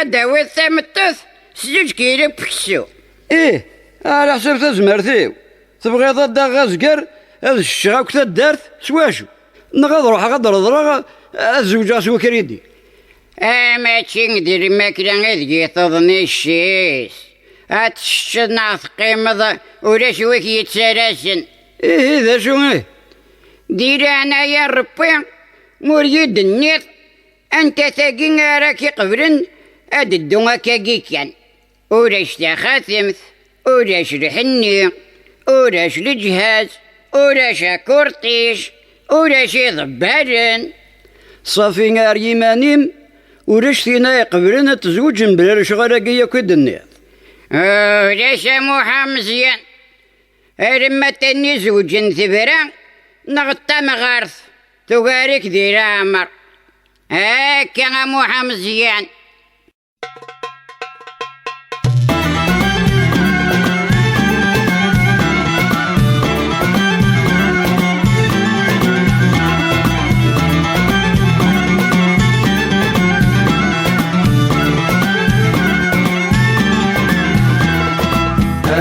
أداوي ثمتث 6 كيلو بكسو. إيه على حسب تزمرتيو تبغي ضد غازقر هذا الشغاك تدارت سواشو نغاد روح غدر ضرغ الزوجة سوا كريدي. ماشي ندير الماكلة هذيك تظني الشيس هاتشنا ثقيمض ولا شويك يتسرسن. إيه ذا شو إيه دير أنا يا ربي مريد النيط أنت ثاقين راكي قبرن هاد الدوما كاكيكان وراش تخاثمث وراش الحني وراش الجهاز وراش كورتيش وراش ضبارن صافي نار يمانيم وراش فينا يقبلنا تزوج بلا شغالة كيد النيط. وراش موحى مزيان رما تاني زوج ثبرا نغطى مغارث تغارك دير عمر هاكا موحى مزيان.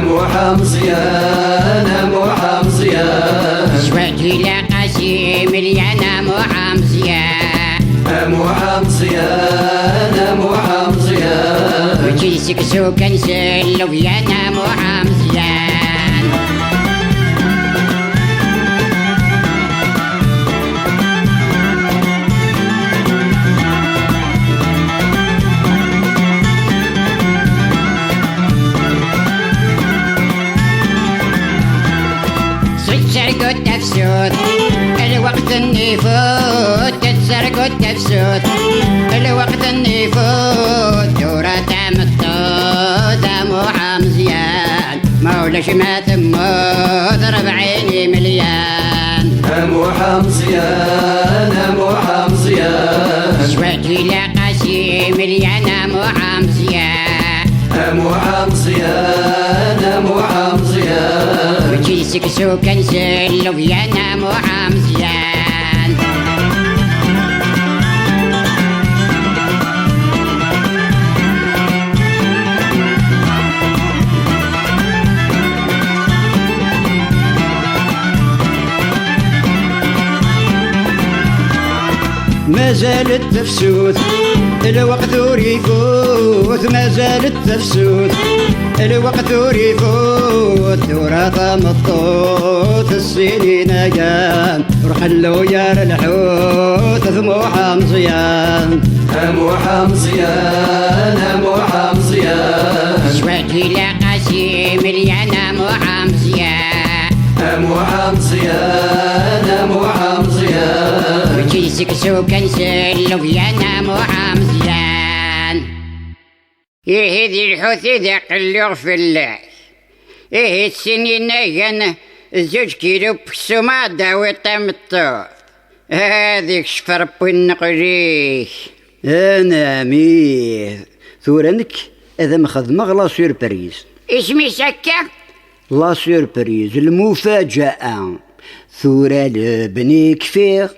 موحى مزيان موحى مزيان شواتي لقاسي مليانة موحى مزيان موحى مزيان موحى مزيان وجيسك سو كنسل ويانا موحى مزيان. تسرقوا التفسود الوقت النفوت تسرقوا التفسود الوقت النفوت دورة مطود موحى مزيان مولاش ما تموت 40 مليان. موحى مزيان موحى مزيان شواتي لقاسي مليانة موحى مزيان موحى مزيان موحى مزيان وجيسك سو كنسل ويانا موحى مزيان. مازال التفسود الوقت يفوت مازال التفسود الوقت يفوت دورة مطوط السنين قام روح اللويار الحوت موحى مزيان موحى مزيان موحى مزيان شواتي لقاسي مليانة موحى مزيان موحى مزيان موحى مزيان وجيسك سو كنسل ويانا موحى مزيان. إيه ذي الحوت إذا قلوغ في الله إيه السنين كان 2 كيلو بكسو ما داوي طمطوط هذيك شف ربي النقريك. أنا ميه ثورنك إذا ما خدمة لا سيربريز. اسمي سكة لا سيربريز المفاجأة ثورة لبني كفير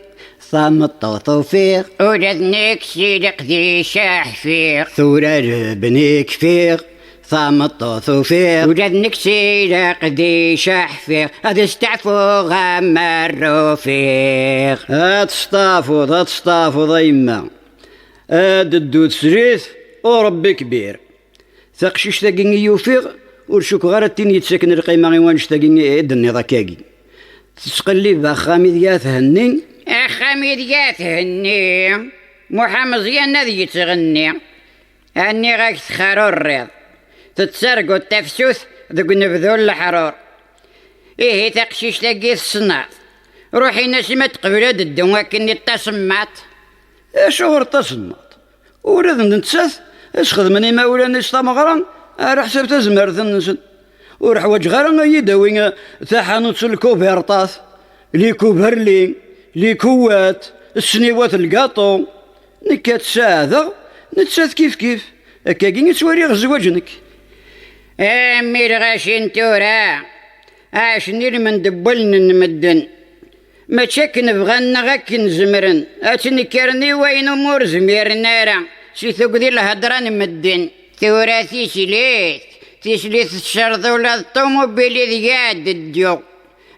ثم التوفيق ولدنك سيدق ذي شاحفيق ثورة لبني كفير ثم التوفيق ولدنك سيدق ذي شاحفيق هذا استعفو غم الرفيق. هاتستافو ضيما هاد الدود سريث وربي كبير ثقشيش تاقيني يوفيق ورشوك غير التين يتسكن القيمة غيوانش تاقيني إدني ضكاقي تسقلي بأخامي ديات هني أخامي ديات هني موحى مزيان هذي يتغني هني غاك تخارو الريض تتسرقو التفسوث ذوك نبذول الحرور إيه تقشيش تاقي الصناط روحي نسمة قبل هاد الدوا كني التصمات شغل تصمت ورد نتساث اش خدمني ما ولا نشطا مغران على حساب تزمر ثنسن ورحواج غير يداوي ثاحانوت الكوفيرطاث لي كوبرلين لي كوات السنيوات القاطو نكات ساعة نتساث كيف هكاكي نتسواري غزواجنك. أمير غاشين تورا عاشني من دبلن نمدن ما تشك نبغى غاك نزمرن اتني كرني وين امور زمير نارا سي ثقدي الهدران مدن ثورة تيسليت الشرط ولا الطوموبيل ذياد الديو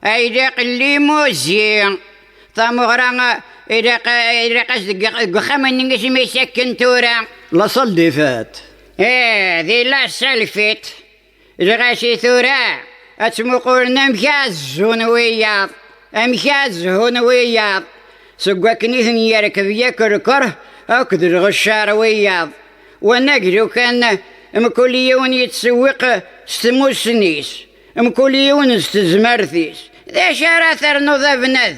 ايدا قلي موزين طامغرا إذا قصدك قخمن نقش ما يسكن تورا لا صل دي فات ذي لا سالفت إذا غاشي ثورا أتمقولنا مكازون وياض مكازون وياض سقوا كنيثن يركب ياكل كره أكدر غشار وياض ونقلو كان مكل يوم يتسوق ستمو سنيس مكل يوم استزمرثيس ذا شراثر نوضا بنذ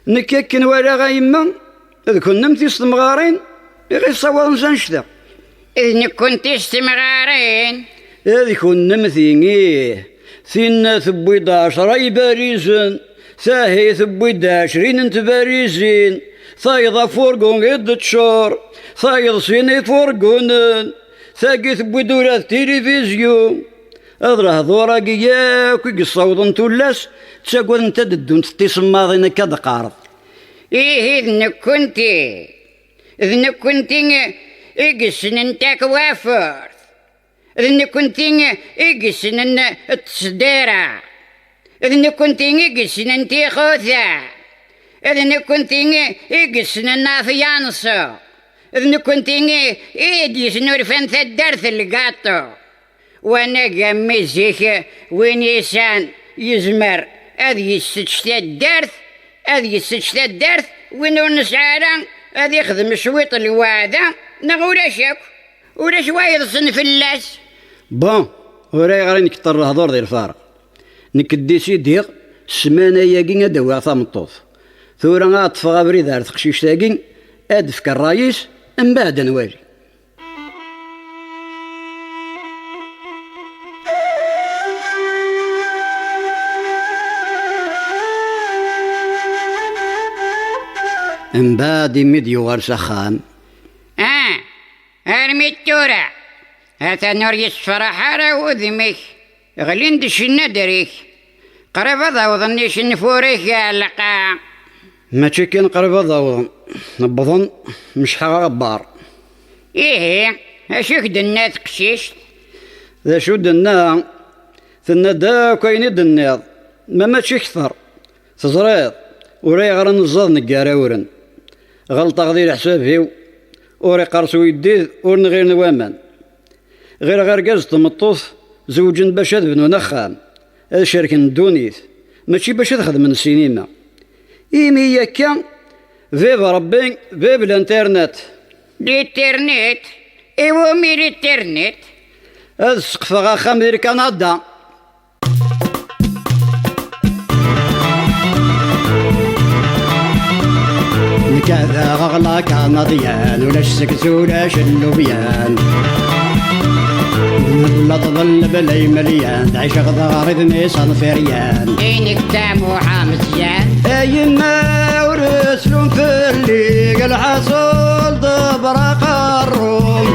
نكاكن ولا غايما إذ كنا متي استمغارين غير صوار نسانشتا إذ كنت استمغارين إذ كنا مثينيه ثينا ثبوي داشر باريزن ثاهي ثبوي داشرين انت باريزين ثايضا فورقون غيد تشور ثايض سيني فورقونن ثاقي ثبوي دورة تلفزيون أضره ضورا قياك ويقصوضن تولاس تساقوذ انت ددون تتصم ماضينا كاد قارض إذن كنتي إقسن انتاك وافر إذن كنتي إقسن التصديرة إذن كنتي إقسن انتي خوثة إذن كنتي إقسن النافيانصو إذن كنتي إيديس نورفان ثدرث القاطو وانا قمي زيك وين يسان يزمر هذه يستشتى الدرث وين نسعالا هذه يخدم شويط الوعدة نغولا شاك ولا شوية صنف اللاس بون وراي غير نكتر الهضور ديال الفارق نكدي سيدي السمانة ياكين دوا ثامطوف ثورا غاطفغا بريد على تقشيش تاكين ادفك الرايس من بعد نوالي من بعد ميديو ورسخان ارمي التورة هذا نور يصفر حارة وذمك غلين دش الندريك قرب ضوضنيش نفوريك يا لقا ما تشكين قرب ضوضن نبضن مش حاجة غبار ايه اشوك دنا تقشيش ذا شو دنا ثنا دا كاين دنياض ما تشكثر تزريض وري غير نزض نقاراورن غلطة غدير حسابي وري قرصو يديد ورن غير نوامان غير قاز طمطوف زوجن باش بنو نخام هذا شرك دونيث ماشي باش تخدم السينما إيمي يكا فيب ربي فيب الانترنت الانترنت ايوا مي الانترنت هذا السقف غاخام ديال كندا كذا غغلا كنديان ولا السكس ولا اللوبيان لا تظل بلي مليان تعيش غضاري نيسان فريان عينك دموعها مزيان ايما ورسلهم في الليق الحصول دبرق الروم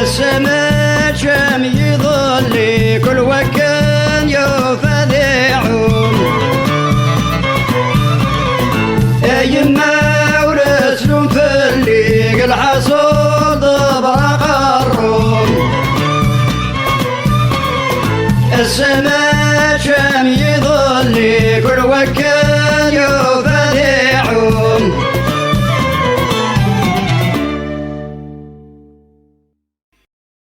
السماء شام يظلي كل وكان يفذعون ايما ورسلهم في الليق الحصول دبرق الروم السماء شام يظلي كل وكان